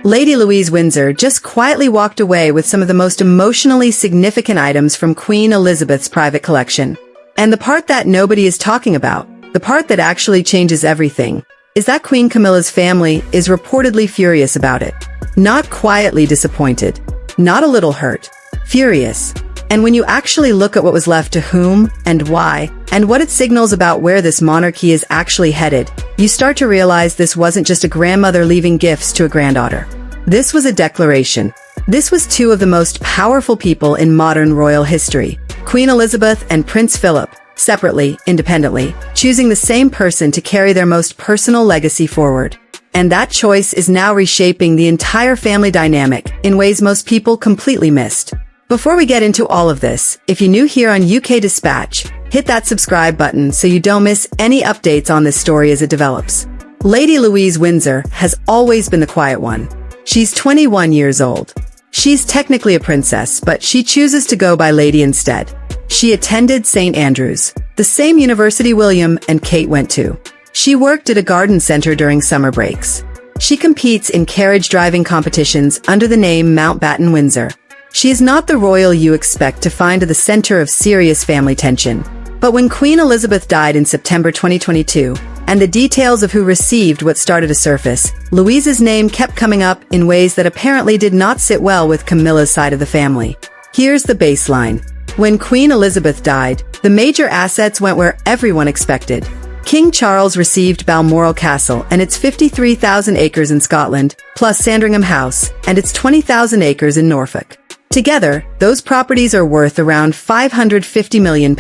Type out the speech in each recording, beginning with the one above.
Lady Louise Windsor just quietly walked away with some of the most emotionally significant items from Queen Elizabeth's private collection. And the part that nobody is talking about, the part that actually changes everything, is that Queen Camilla's family is reportedly furious about it. Not quietly disappointed, not a little hurt, furious. And when you actually look at what was left to whom and why, and what it signals about where this monarchy is actually headed, you start to realize this wasn't just a grandmother leaving gifts to a granddaughter. This was a declaration. This was two of the most powerful people in modern royal history, Queen Elizabeth and Prince Philip, separately, independently, choosing the same person to carry their most personal legacy forward. And that choice is now reshaping the entire family dynamic in ways most people completely missed. Before we get into all of this, if you're new here on UK Dispatch, hit that subscribe button so you don't miss any updates on this story as it develops. Lady Louise Windsor has always been the quiet one. She's 21 years old. She's technically a princess, but she chooses to go by Lady instead. She attended St. Andrews, the same university William and Kate went to. She worked at a garden center during summer breaks. She competes in carriage driving competitions under the name Mountbatten Windsor. She is not the royal you expect to find at the center of serious family tension. But when Queen Elizabeth died in September 2022, and the details of who received what started to surface, Louise's name kept coming up in ways that apparently did not sit well with Camilla's side of the family. Here's the baseline. When Queen Elizabeth died, the major assets went where everyone expected. King Charles received Balmoral Castle and its 53,000 acres in Scotland, plus Sandringham House and its 20,000 acres in Norfolk. Together, those properties are worth around £550 million.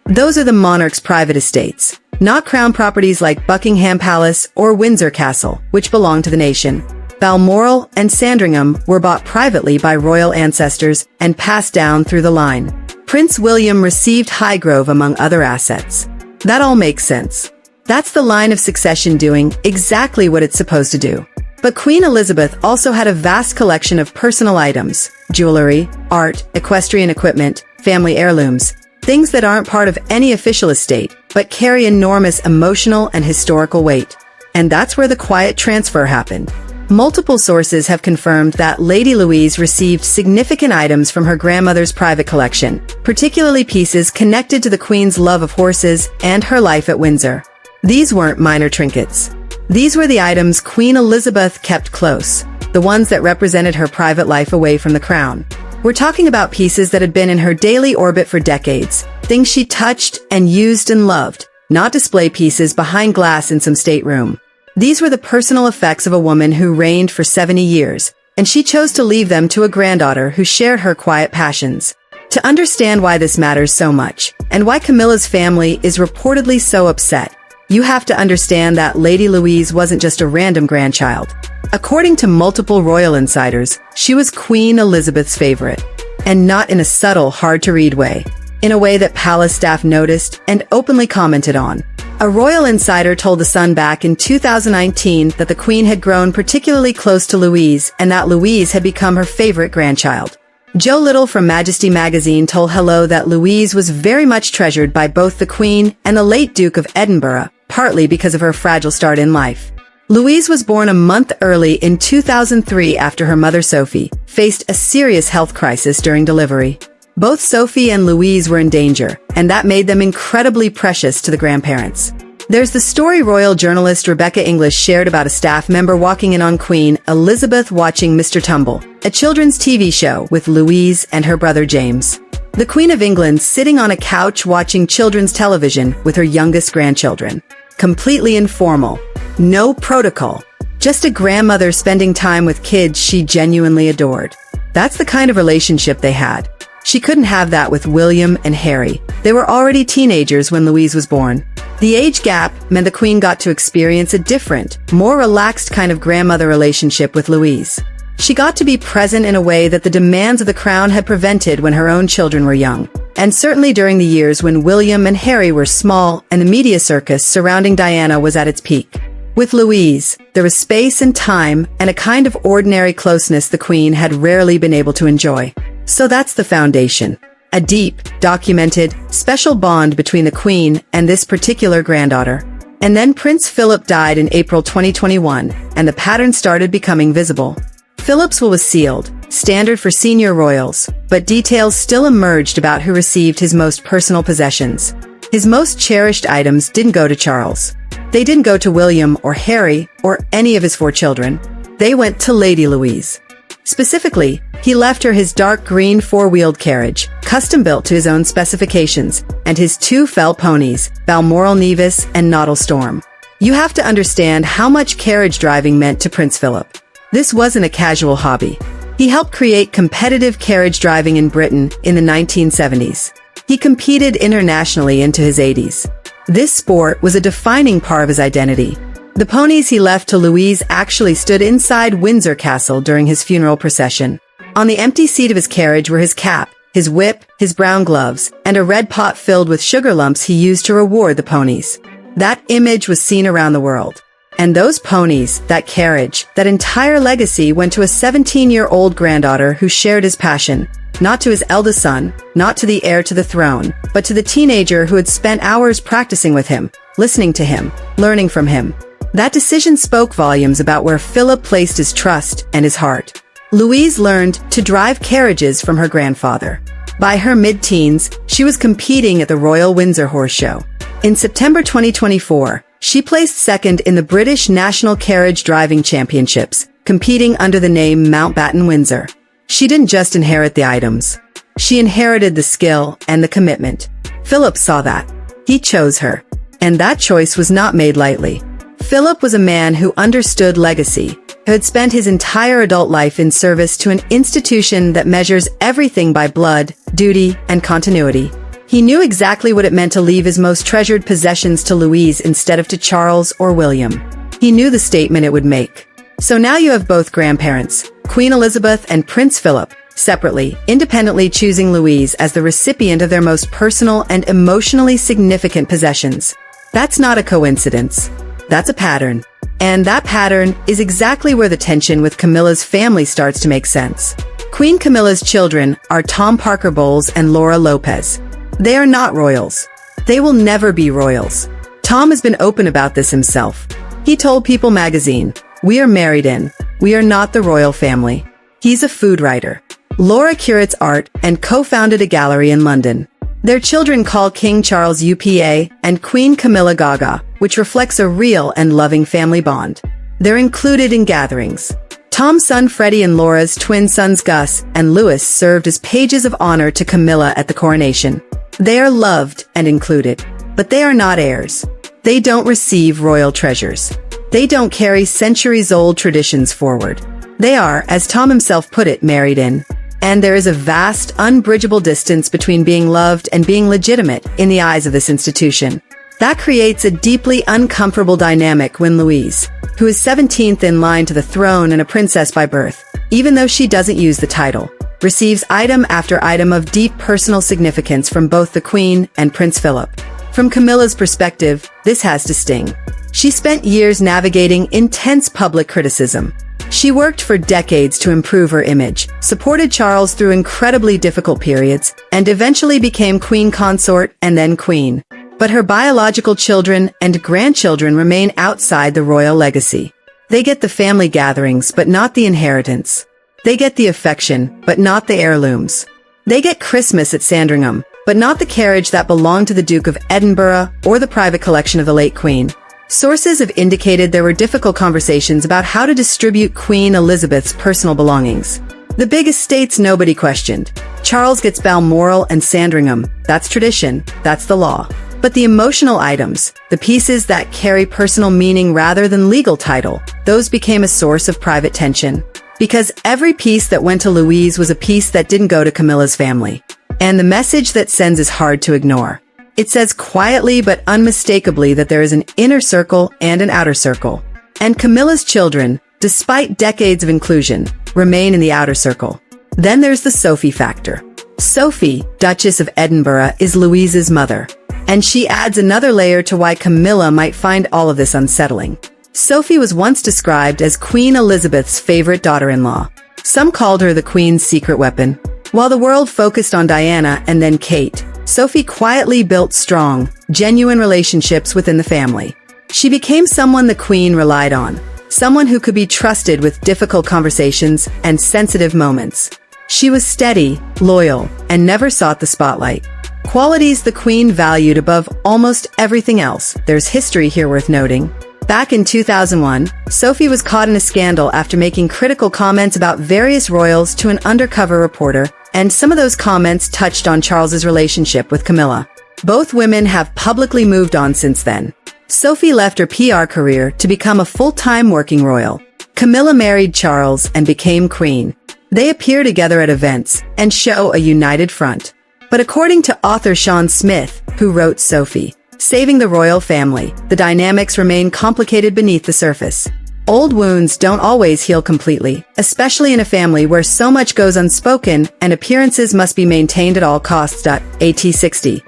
Those are the monarch's private estates, not crown properties like Buckingham Palace or Windsor Castle, which belong to the nation. Balmoral and Sandringham were bought privately by royal ancestors and passed down through the line. Prince William received Highgrove among other assets. That all makes sense. That's the line of succession doing exactly what it's supposed to do. But Queen Elizabeth also had a vast collection of personal items, jewelry, art, equestrian equipment, family heirlooms, things that aren't part of any official estate, but carry enormous emotional and historical weight. And that's where the quiet transfer happened. Multiple sources have confirmed that Lady Louise received significant items from her grandmother's private collection, particularly pieces connected to the Queen's love of horses and her life at Windsor. These weren't minor trinkets. These were the items Queen Elizabeth kept close, the ones that represented her private life away from the crown. We're talking about pieces that had been in her daily orbit for decades, things she touched and used and loved, not display pieces behind glass in some stateroom. These were the personal effects of a woman who reigned for 70 years, and she chose to leave them to a granddaughter who shared her quiet passions. To understand why this matters so much, and why Camilla's family is reportedly so upset, you have to understand that Lady Louise wasn't just a random grandchild. According to multiple royal insiders, she was Queen Elizabeth's favorite. And not in a subtle, hard-to-read way. In a way that palace staff noticed and openly commented on. A royal insider told The Sun back in 2019 that the Queen had grown particularly close to Louise and that Louise had become her favorite grandchild. Joe Little from Majesty magazine told Hello that Louise was very much treasured by both the Queen and the late Duke of Edinburgh, partly because of her fragile start in life. Louise was born a month early in 2003 after her mother Sophie faced a serious health crisis during delivery. Both Sophie and Louise were in danger, and that made them incredibly precious to the grandparents. There's the story royal journalist Rebecca English shared about a staff member walking in on Queen Elizabeth watching Mr. Tumble, a children's TV show with Louise and her brother James. The Queen of England sitting on a couch watching children's television with her youngest grandchildren. Completely informal. No protocol. Just a grandmother spending time with kids she genuinely adored. That's the kind of relationship they had. She couldn't have that with William and Harry. They were already teenagers when Louise was born. The age gap meant the Queen got to experience a different, more relaxed kind of grandmother relationship with Louise. She got to be present in a way that the demands of the crown had prevented when her own children were young. And certainly during the years when William and Harry were small and the media circus surrounding Diana was at its peak. With Louise, there was space and time and a kind of ordinary closeness the Queen had rarely been able to enjoy. So that's the foundation. A deep, documented, special bond between the Queen and this particular granddaughter. And then Prince Philip died in April 2021, and the pattern started becoming visible. Philip's will was sealed, standard for senior royals, but details still emerged about who received his most personal possessions. His most cherished items didn't go to Charles. They didn't go to William or Harry or any of his 4 children. They went to Lady Louise. Specifically, he left her his dark green 4-wheeled carriage, custom-built to his own specifications, and his 2 felt ponies, Balmoral Nevis and Knottle Storm. You have to understand how much carriage driving meant to Prince Philip. This wasn't a casual hobby. He helped create competitive carriage driving in Britain in the 1970s. He competed internationally into his 80s. This sport was a defining part of his identity. The ponies he left to Louise actually stood inside Windsor Castle during his funeral procession. On the empty seat of his carriage were his cap, his whip, his brown gloves, and a red pot filled with sugar lumps he used to reward the ponies. That image was seen around the world. And those ponies, that carriage, that entire legacy went to a 17-year-old granddaughter who shared his passion, not to his eldest son, not to the heir to the throne, but to the teenager who had spent hours practicing with him, listening to him, learning from him. That decision spoke volumes about where Philip placed his trust and his heart. Louise learned to drive carriages from her grandfather. By her mid-teens, she was competing at the Royal Windsor Horse Show. In September 2024, she placed second in the British National Carriage Driving Championships, competing under the name Mountbatten Windsor. She didn't just inherit the items. She inherited the skill and the commitment. Philip saw that. He chose her. And that choice was not made lightly. Philip was a man who understood legacy, who had spent his entire adult life in service to an institution that measures everything by blood, duty, and continuity. He knew exactly what it meant to leave his most treasured possessions to Louise instead of to Charles or William. He knew the statement it would make. So now you have both grandparents, Queen Elizabeth and Prince Philip, separately, independently choosing Louise as the recipient of their most personal and emotionally significant possessions. That's not a coincidence. That's a pattern. And that pattern is exactly where the tension with Camilla's family starts to make sense. Queen Camilla's children are Tom Parker Bowles and Laura Lopez. They are not royals. They will never be royals. Tom has been open about this himself. He told People magazine, "We are married in. We are not the royal family." He's a food writer. Laura curates art and co-founded a gallery in London. Their children call King Charles UPA and Queen Camilla Gaga, which reflects a real and loving family bond. They're included in gatherings. Tom's son Freddie and Laura's twin sons Gus and Louis served as pages of honor to Camilla at the coronation. They are loved and included, but they are not heirs. They don't receive royal treasures. They don't carry centuries-old traditions forward. They are, as Tom himself put it, married in. And there is a vast, unbridgeable distance between being loved and being legitimate in the eyes of this institution. That creates a deeply uncomfortable dynamic when Louise, who is 17th in line to the throne and a princess by birth, even though she doesn't use the title, receives item after item of deep personal significance from both the Queen and Prince Philip. From Camilla's perspective, this has to sting. She spent years navigating intense public criticism. She worked for decades to improve her image, supported Charles through incredibly difficult periods, and eventually became queen consort and then queen. But her biological children and grandchildren remain outside the royal legacy. They get the family gatherings, but not the inheritance. They get the affection, but not the heirlooms. They get Christmas at Sandringham, but not the carriage that belonged to the Duke of Edinburgh or the private collection of the late Queen. Sources have indicated there were difficult conversations about how to distribute Queen Elizabeth's personal belongings. The big estates nobody questioned. Charles gets Balmoral and Sandringham. That's tradition. That's the law. But the emotional items, the pieces that carry personal meaning rather than legal title, those became a source of private tension. Because every piece that went to Louise was a piece that didn't go to Camilla's family. And the message that sends is hard to ignore. It says quietly but unmistakably that there is an inner circle and an outer circle. And Camilla's children, despite decades of inclusion, remain in the outer circle. Then there's the Sophie factor. Sophie, Duchess of Edinburgh, is Louise's mother. And she adds another layer to why Camilla might find all of this unsettling. Sophie was once described as Queen Elizabeth's favorite daughter-in-law. Some called her the Queen's secret weapon. While the world focused on Diana and then Kate, Sophie quietly built strong, genuine relationships within the family. She became someone the Queen relied on, someone who could be trusted with difficult conversations and sensitive moments. She was steady, loyal, and never sought the spotlight. Qualities the Queen valued above almost everything else. There's history here worth noting. Back in 2001, Sophie was caught in a scandal after making critical comments about various royals to an undercover reporter, and some of those comments touched on Charles's relationship with Camilla. Both women have publicly moved on since then. Sophie left her PR career to become a full-time working royal. Camilla married Charles and became queen. They appear together at events and show a united front. But according to author Sean Smith, who wrote Sophie, Saving the Royal Family, the dynamics remain complicated beneath the surface. Old wounds don't always heal completely, especially in a family where so much goes unspoken and appearances must be maintained at all costs. At 60,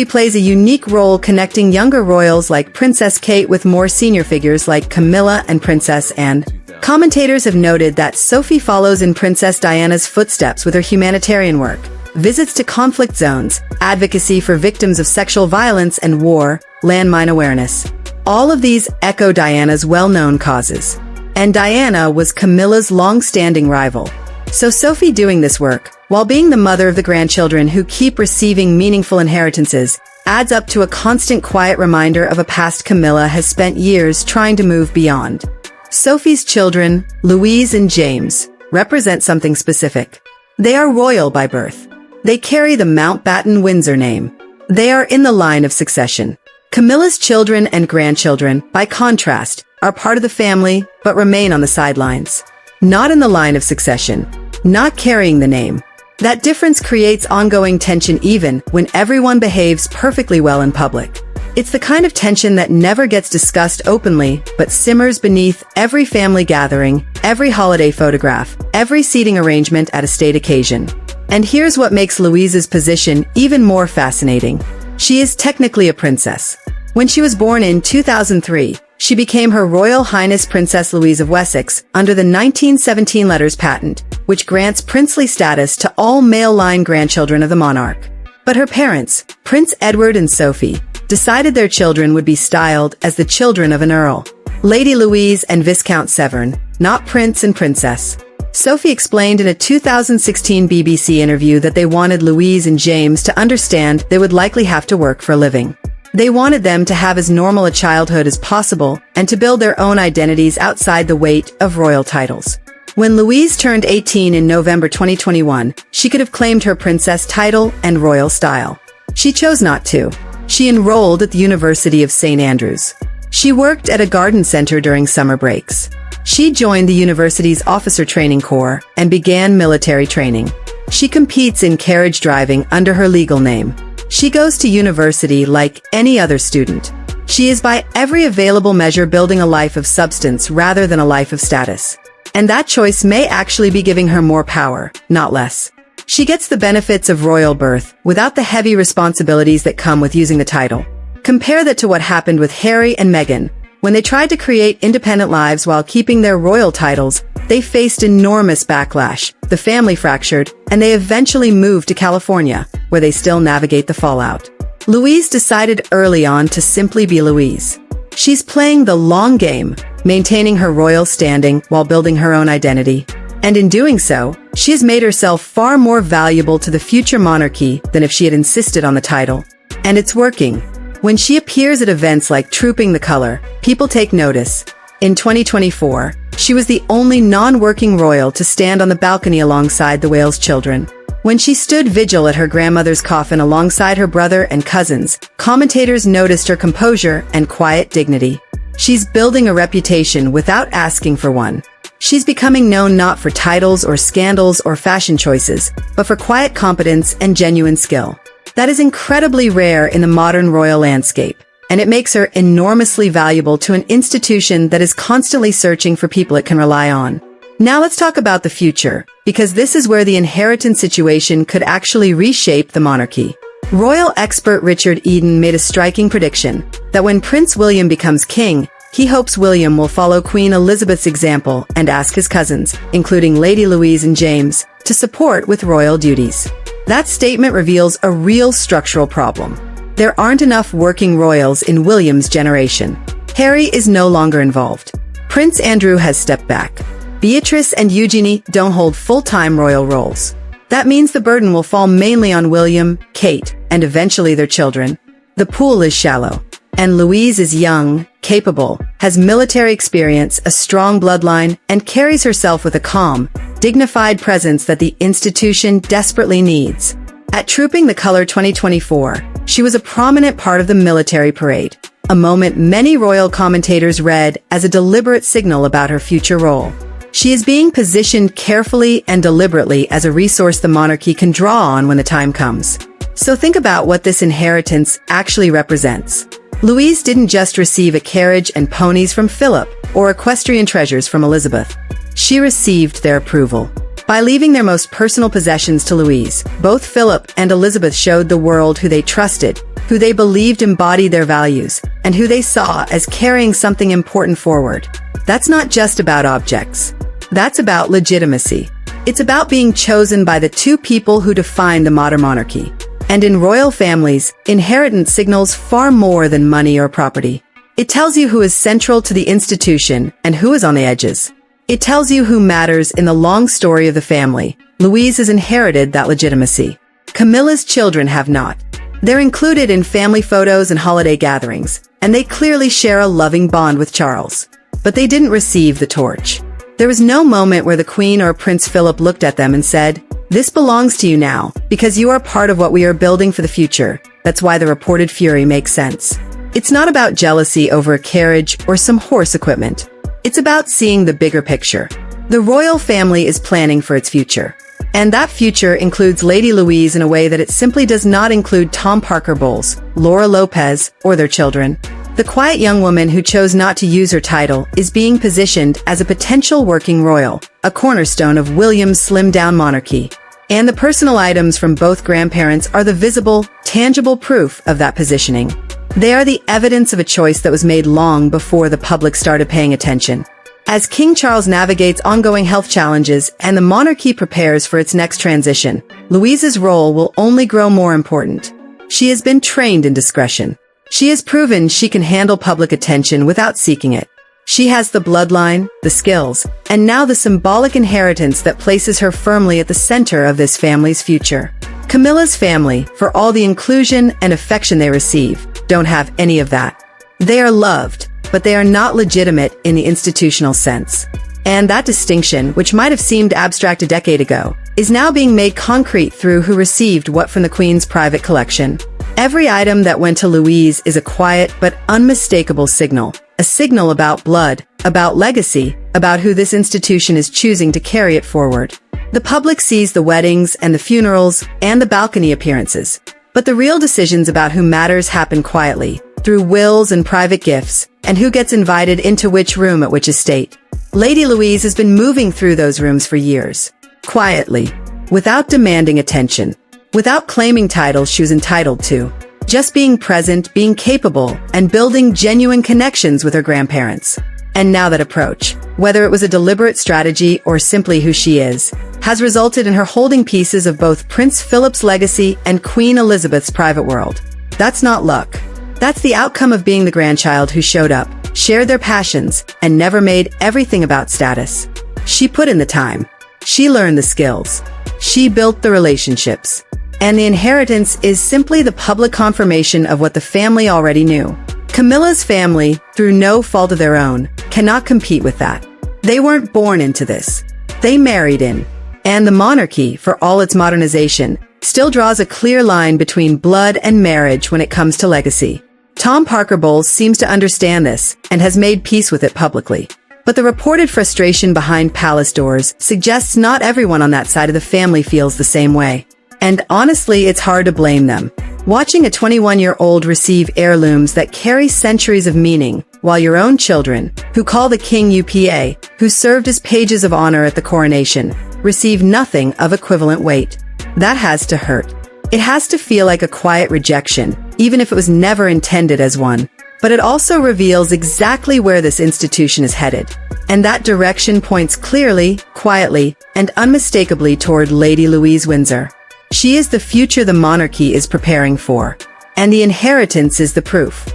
plays a unique role connecting younger royals like Princess Kate with more senior figures like Camilla and Princess Anne. Commentators have noted that Sophie follows in Princess Diana's footsteps with her humanitarian work, visits to conflict zones, advocacy for victims of sexual violence and war, landmine awareness. All of these echo Diana's well-known causes. And Diana was Camilla's long-standing rival. So Sophie doing this work, while being the mother of the grandchildren who keep receiving meaningful inheritances, adds up to a constant quiet reminder of a past Camilla has spent years trying to move beyond. Sophie's children, Louise and James, represent something specific. They are royal by birth. They carry the Mountbatten-Windsor name. They are in the line of succession. Camilla's children and grandchildren, by contrast, are part of the family, but remain on the sidelines. Not in the line of succession. Not carrying the name. That difference creates ongoing tension even when everyone behaves perfectly well in public. It's the kind of tension that never gets discussed openly, but simmers beneath every family gathering, every holiday photograph, every seating arrangement at a state occasion. And here's what makes Louise's position even more fascinating. She is technically a princess. When she was born in 2003, she became Her Royal Highness Princess Louise of Wessex under the 1917 letters patent, which grants princely status to all male-line grandchildren of the monarch. But her parents, Prince Edward and Sophie, decided their children would be styled as the children of an earl. Lady Louise and Viscount Severn, not prince and princess. Sophie explained in a 2016 BBC interview that they wanted Louise and James to understand they would likely have to work for a living. They wanted them to have as normal a childhood as possible and to build their own identities outside the weight of royal titles. When Louise turned 18 in November 2021, she could have claimed her princess title and royal style. She chose not to. She enrolled at the University of St. Andrews. She worked at a garden center during summer breaks. She joined the university's officer training corps and began military training. She competes in carriage driving under her legal name. She goes to university like any other student. She is by every available measure building a life of substance rather than a life of status. And that choice may actually be giving her more power, not less. She gets the benefits of royal birth without the heavy responsibilities that come with using the title. Compare that to what happened with Harry and Meghan. When they tried to create independent lives while keeping their royal titles, they faced enormous backlash, the family fractured, and they eventually moved to California, where they still navigate the fallout. Louise decided early on to simply be Louise. She's playing the long game, maintaining her royal standing while building her own identity. And in doing so, she has made herself far more valuable to the future monarchy than if she had insisted on the title. And it's working. When she appears at events like Trooping the Colour, people take notice. In 2024, she was the only non-working royal to stand on the balcony alongside the Wales children. When she stood vigil at her grandmother's coffin alongside her brother and cousins, commentators noticed her composure and quiet dignity. She's building a reputation without asking for one. She's becoming known not for titles or scandals or fashion choices, but for quiet competence and genuine skill. That is incredibly rare in the modern royal landscape, and it makes her enormously valuable to an institution that is constantly searching for people it can rely on. Now let's talk about the future, because this is where the inheritance situation could actually reshape the monarchy. Royal expert Richard Eden made a striking prediction that when Prince William becomes king, he hopes William will follow Queen Elizabeth's example and ask his cousins, including Lady Louise and James, to support with royal duties. That statement reveals a real structural problem. There aren't enough working royals in William's generation. Harry is no longer involved. Prince Andrew has stepped back. Beatrice and Eugenie don't hold full-time royal roles. That means the burden will fall mainly on William, Kate, and eventually their children. The pool is shallow. And Louise is young, capable, has military experience, a strong bloodline, and carries herself with a calm, dignified presence that the institution desperately needs. At Trooping the Color 2024, she was a prominent part of the military parade, a moment many royal commentators read as a deliberate signal about her future role. She is being positioned carefully and deliberately as a resource the monarchy can draw on when the time comes. So think about what this inheritance actually represents. Louise didn't just receive a carriage and ponies from Philip or equestrian treasures from Elizabeth. She received their approval. By leaving their most personal possessions to Louise, both Philip and Elizabeth showed the world who they trusted, who they believed embodied their values, and who they saw as carrying something important forward. That's not just about objects. That's about legitimacy. It's about being chosen by the two people who define the modern monarchy. And in royal families, inheritance signals far more than money or property. It tells you who is central to the institution and who is on the edges. It tells you who matters in the long story of the family. Louise has inherited that legitimacy. Camilla's children have not. They're included in family photos and holiday gatherings, and they clearly share a loving bond with Charles. But they didn't receive the torch. There was no moment where the Queen or Prince Philip looked at them and said, "This belongs to you now, because you are part of what we are building for the future." That's why the reported fury makes sense. It's not about jealousy over a carriage or some horse equipment. It's about seeing the bigger picture. The royal family is planning for its future. And that future includes Lady Louise in a way that it simply does not include Tom Parker Bowles, Laura Lopez, or their children. The quiet young woman who chose not to use her title is being positioned as a potential working royal, a cornerstone of William's slimmed-down monarchy. And the personal items from both grandparents are the visible, tangible proof of that positioning. They are the evidence of a choice that was made long before the public started paying attention. As King Charles navigates ongoing health challenges and the monarchy prepares for its next transition, Louise's role will only grow more important. She has been trained in discretion. She has proven she can handle public attention without seeking it. She has the bloodline, the skills, and now the symbolic inheritance that places her firmly at the center of this family's future. Camilla's family, for all the inclusion and affection they receive, don't have any of that. They are loved, but they are not legitimate in the institutional sense. And that distinction, which might have seemed abstract a decade ago, is now being made concrete through who received what from the Queen's private collection. Every item that went to Louise is a quiet but unmistakable signal. A signal about blood, about legacy, about who this institution is choosing to carry it forward. The public sees the weddings and the funerals and the balcony appearances. But the real decisions about who matters happen quietly, through wills and private gifts, and who gets invited into which room at which estate. Lady Louise has been moving through those rooms for years. Quietly. Without demanding attention. Without claiming titles she was entitled to. Just being present, being capable, and building genuine connections with her grandparents. And now that approach, whether it was a deliberate strategy or simply who she is, has resulted in her holding pieces of both Prince Philip's legacy and Queen Elizabeth's private world. That's not luck. That's the outcome of being the grandchild who showed up, shared their passions, and never made everything about status. She put in the time. She learned the skills. She built the relationships. And the inheritance is simply the public confirmation of what the family already knew. Camilla's family, through no fault of their own, cannot compete with that. They weren't born into this. They married in. And the monarchy, for all its modernization, still draws a clear line between blood and marriage when it comes to legacy. Tom Parker Bowles seems to understand this and has made peace with it publicly. But the reported frustration behind palace doors suggests not everyone on that side of the family feels the same way. And honestly, it's hard to blame them. Watching a 21-year-old receive heirlooms that carry centuries of meaning, while your own children, who call the king UPA, who served as pages of honor at the coronation, receive nothing of equivalent weight. That has to hurt. It has to feel like a quiet rejection, even if it was never intended as one. But it also reveals exactly where this institution is headed. And that direction points clearly, quietly, and unmistakably toward Lady Louise Windsor. She is the future the monarchy is preparing for. And the inheritance is the proof.